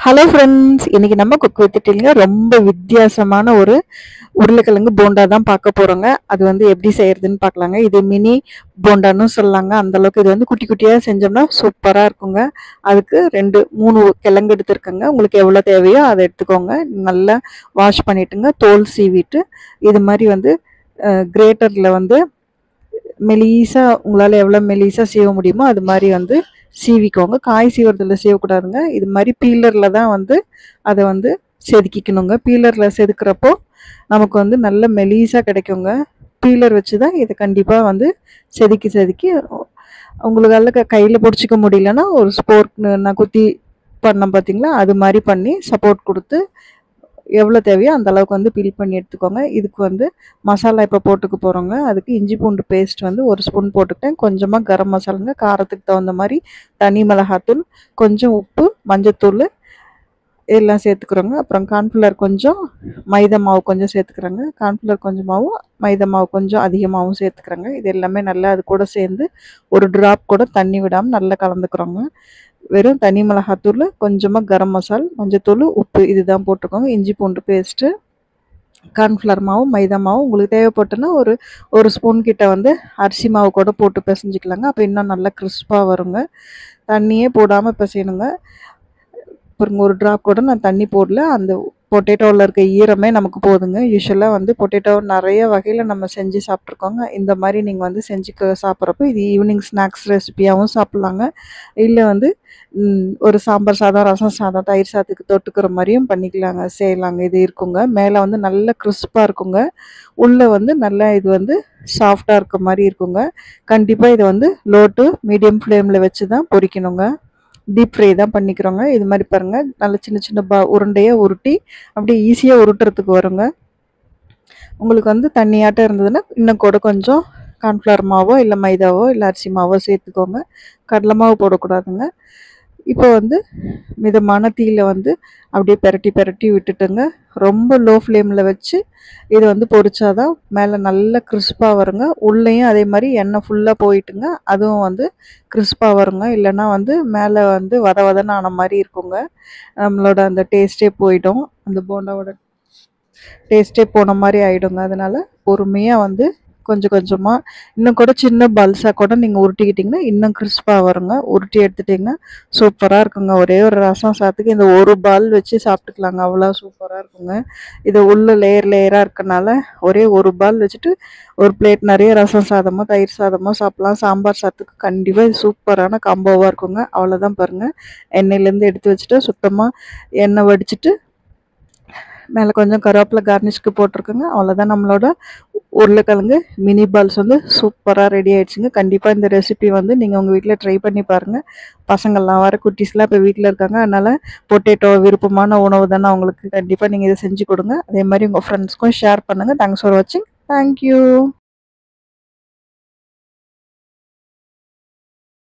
Hello friends, இன்னைக்கு நம்ம cook with டெல்லிங்க ரொம்ப வித்தியாசமான ஒரு உருளைக்கிழங்கு போண்டா தான் பார்க்க போறோங்க. அது வந்து எப்படி செய்யறதுன்னு பார்க்கலாங்க. இது மினி போண்டான்னு சொல்லலாங்க. அந்த அளவுக்கு இது வந்து குட்டி குட்டியாக செஞ்சோம்னா சூப்பராக இருக்குங்க. அதுக்கு 2 3 கிழங்கு எடுத்துருக்கங்க. உங்களுக்கு எவ்வளோ தேவையோ அதை எடுத்துக்கோங்க. நல்லா வாஷ் பண்ணிட்டுங்க, தோல் சீவிட்டு இது மாதிரி வந்து கிரேட்டரில் வந்து மெலிசா உங்களால் எவ்வளோ மெலிசா சீவ முடியுமோ அது மாதிரி வந்து சீவிக்கோங்க. காய் சீவுறதுல சீவக்கூடாதுங்க. இது மாதிரி பீலரில் தான் வந்து அதை வந்து செதுக்கிக்கணுங்க. பீலரில் செதுக்கிறப்போ நமக்கு வந்து நல்ல மெலிசாக கிடைக்குங்க. பீலர் வச்சு தான் இதை கண்டிப்பாக வந்து செதுக்கி செதுக்கி உங்களுக்கால கையில் பிடிச்சிக்க முடியலன்னா ஒரு ஸ்போர்க் நான் குத்தி பண்ணேன் பார்த்தீங்களா, அது மாதிரி பண்ணி சப்போர்ட் கொடுத்து எவ்வளோ தேவையோ அந்த அளவுக்கு வந்து பீல் பண்ணி எடுத்துக்கோங்க. இதுக்கு வந்து மசாலா இப்போ போட்டுக்க போகிறோங்க. அதுக்கு இஞ்சி பூண்டு பேஸ்ட் வந்து 1 ஸ்பூன் போட்டுக்கிட்டேன். கொஞ்சமாக கரம் மசாலாங்க, காரத்துக்கு தகுந்த மாதிரி தனி மிளகாத்தூள், கொஞ்சம் உப்பு, மஞ்சத்தூள் எல்லாம் சேர்த்துக்கிறோங்க. அப்புறம் கார்ன்ஃப்ளவர் கொஞ்சம், மைதா மாவு கொஞ்சம் சேர்த்துக்கிறேங்க. கார்ன்ஃப்ளவர் கொஞ்சம் மாவும், மைதா மாவு கொஞ்சம் அதிகமாகவும் சேர்த்துக்கிறேங்க. இது எல்லாமே நல்லா அது கூட சேர்ந்து ஒரு ட்ராப் கூட தண்ணி விடாமல் நல்லா கலந்துக்கிறோங்க. வெறும் தனி மிளகாத்தூள், கொஞ்சமாக கரம் மசால், மஞ்சத்தூள், உப்பு இதுதான் போட்டுக்கோங்க. இஞ்சி பூண்டு பேஸ்ட்டு, கார்ன்ஃப்ளவர் மாவு, மைதா மாவு உங்களுக்கு தேவைப்பட்டுன்னா ஒரு ஸ்பூன் கிட்ட வந்து அரிசி மாவு கூட போட்டு பிசைஞ்சிக்கலாங்க. அப்போ இன்னும் நல்லா கிறிஸ்பாக வருங்க. தண்ணியே போடாமல் பிசையணுங்க. பாருங்க, ஒரு ட்ராப் கூட நான் தண்ணி போடல. அந்த பொட்டேட்டோவில் இருக்க ஈரமே நமக்கு போதுங்க. யூஸ்வலாக வந்து பொட்டேட்டோ நிறைய வகையில் நம்ம செஞ்சு சாப்பிட்ருக்கோங்க. இந்த மாதிரி நீங்கள் வந்து செஞ்சு சாப்பிட்றப்போ இது ஈவினிங் ஸ்நாக்ஸ் ரெசிபியாகவும் சாப்பிட்லாங்க. இல்லை வந்து ஒரு சாம்பார் சாதம், ரசம் சாதம், தயிர் சாதத்துக்கு தொட்டுக்கிற மாதிரியும் பண்ணிக்கலாங்க, செய்யலாங்க. இது இருக்குங்க. மேலே வந்து நல்ல கிறிஸ்பாக இருக்குங்க. உள்ளே வந்து நல்லா இது வந்து சாஃப்டாக இருக்க மாதிரி இருக்குங்க. கண்டிப்பாக இதை வந்து லோ டு மீடியம் ஃப்ளேமில் வச்சு தான் பொரிக்கணுங்க. டீப் ஃப்ரை தான் பண்ணிக்கிறோங்க. இது மாதிரி பாருங்கள், நல்ல சின்ன சின்ன உருண்டையாக உருட்டி அப்படியே ஈஸியாக உருட்டுறதுக்கு வருங்க. உங்களுக்கு வந்து தண்ணியாட்டம் இருந்ததுன்னா இன்னும் கூட கொஞ்சம் கார்ன்ஃப்ளவர் மாவோ இல்லை மைதாவோ இல்லை அரிசி மாவோ சேர்த்துக்கோங்க. கடலை மாவு போடக்கூடாதுங்க. இப்போ வந்து மிதமான தீயில வந்து அப்படியே பெரட்டி பெரட்டி விட்டுட்டுங்க. ரொம்ப லோ ஃப்ளேமில் வச்சு இது வந்து பொரிச்சாதான் மேலே நல்ல கிறிஸ்பாக வருங்க. உள்ளேயும் அதே மாதிரி எண்ணெய் ஃபுல்லாக போயிட்டுங்க, அதுவும் வந்து கிறிஸ்பாக வருங்க. இல்லைன்னா வந்து மேலே வந்து வத வதன்னு ஆன மாதிரி இருக்குங்க. நம்மளோட அந்த டேஸ்ட்டே போயிடும். அந்த போண்டாவோட டேஸ்ட்டே போன மாதிரி ஆகிடுங்க. அதனால் பொறுமையாக வந்து கொஞ்சம் கொஞ்சமாக இன்னும் கூட சின்ன பல்ஸாக கூட நீங்கள் உருட்டிக்கிட்டிங்கன்னா இன்னும் கிறிஸ்பாக வருங்க. உருட்டி எடுத்துட்டிங்கன்னா சூப்பராக இருக்குங்க. ஒரே ஒரு ரசம் சாதத்துக்கு இந்த ஒரு பால் வச்சு சாப்பிட்டுக்கலாங்க. அவ்வளோ சூப்பராக இருக்குங்க. இது உள்ள லேயர் லேயராக இருக்கனால ஒரே ஒரு பால் வச்சுட்டு ஒரு பிளேட் நிறைய ரசம் சாதமோ தயிர் சாதமோ சாப்பிட்லாம். சாம்பார் சாதத்துக்கு கண்டிப்பாக இது சூப்பரான காம்போவாக இருக்குங்க. அவ்வளோதான் பாருங்கள், எண்ணெயிலேருந்து எடுத்து வச்சுட்டு சுத்தமாக எண்ணெய் வடிச்சிட்டு மேலே கொஞ்சம் கருவேப்பிலை கார்னிஷ்க்கு போட்டிருக்குங்க. அவ்வளோதான், நம்மளோட உருளைக்கிழங்கு மினி பால்ஸ் வந்து சூப்பராக ரெடி ஆகிடுச்சுங்க. கண்டிப்பாக இந்த ரெசிபி வந்து நீங்கள் உங்கள் வீட்டில் ட்ரை பண்ணி பாருங்கள். பசங்கள்லாம் வர குட்டீஸ்லாம் இப்போ வீட்டில் இருக்காங்க. அதனால் பொட்டேட்டோ விருப்பமான உணவு தானே அவங்களுக்கு. கண்டிப்பாக நீங்கள் இதை செஞ்சு கொடுங்க. அதே மாதிரி உங்கள் ஃப்ரெண்ட்ஸ்க்கும் ஷேர் பண்ணுங்கள். தேங்க்ஸ் ஃபார் வாட்சிங். தேங்க்யூ.